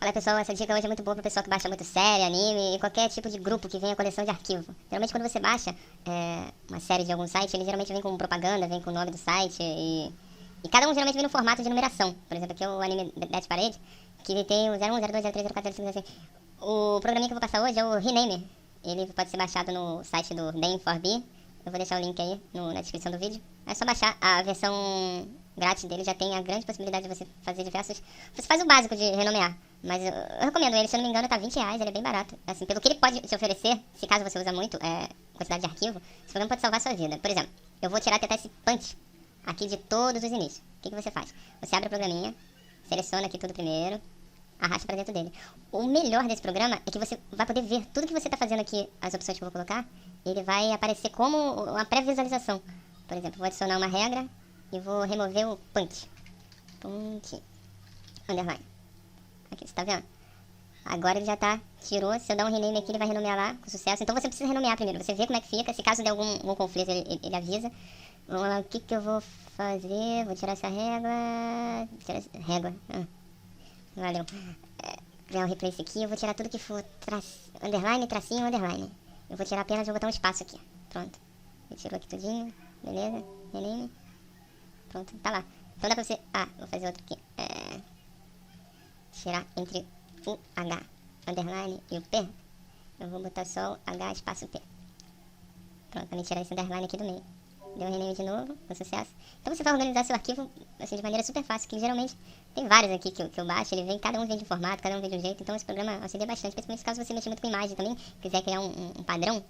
Olha pessoal, essa dica hoje é muito boa pro pessoal que baixa muito série, anime e qualquer tipo de grupo que venha coleção de arquivo. Geralmente quando você baixa uma série de algum site, ele geralmente vem com propaganda, vem com o nome do site e cada um geralmente vem no formato de numeração. Por exemplo, aqui é o anime Death Parade, que ele tem o 01, 02, 03, 04, 05, assim. O programinha que eu vou passar hoje é o Rename. Ele pode ser baixado no site do Den4B. Eu vou deixar o link aí na descrição do vídeo. É só baixar a versão grátis dele, já tem a grande possibilidade de você fazer diversos... Você faz o básico de renomear, mas eu recomendo ele, se eu não me engano tá R$20, ele é bem barato. Assim, pelo que ele pode te oferecer, se caso você usa muito quantidade de arquivo, esse programa pode salvar a sua vida. Por exemplo, eu vou tirar até esse punch aqui de todos os inícios. O que você faz? Você abre o programinha, seleciona aqui tudo primeiro, arrasta pra dentro dele. O melhor desse programa é que você vai poder ver tudo que você tá fazendo aqui, as opções que eu vou colocar, ele vai aparecer como uma pré-visualização. Por exemplo, vou adicionar uma regra e vou remover o punch. Punch. Underline. Aqui, você tá vendo? Agora ele já tá, tirou. Se eu dar um rename aqui, ele vai renomear lá com sucesso. Então você precisa renomear primeiro. Você vê como é que fica. Se caso der algum conflito, ele avisa. Vamos lá, o que que eu vou fazer? Vou tirar essa régua. Régua. Valeu. Criar um replace aqui. Eu vou tirar tudo que for underline, tracinho, underline. Eu vou tirar apenas, vou botar um espaço aqui. Pronto. Ele tirou aqui tudinho. Beleza. Rename. Pronto, tá lá. Então dá pra você... vou fazer outro aqui. Tirar entre o H, underline e o P. Eu vou botar só o H espaço P. Pronto, pra me tirar esse underline aqui do meio. Deu um rename de novo, com sucesso. Então você vai organizar seu arquivo assim, de maneira super fácil, que geralmente tem vários aqui que eu baixo, cada um vem de um formato, cada um vem de um jeito, então esse programa auxilia bastante, principalmente caso você mexer muito com imagem também, quiser criar um padrão,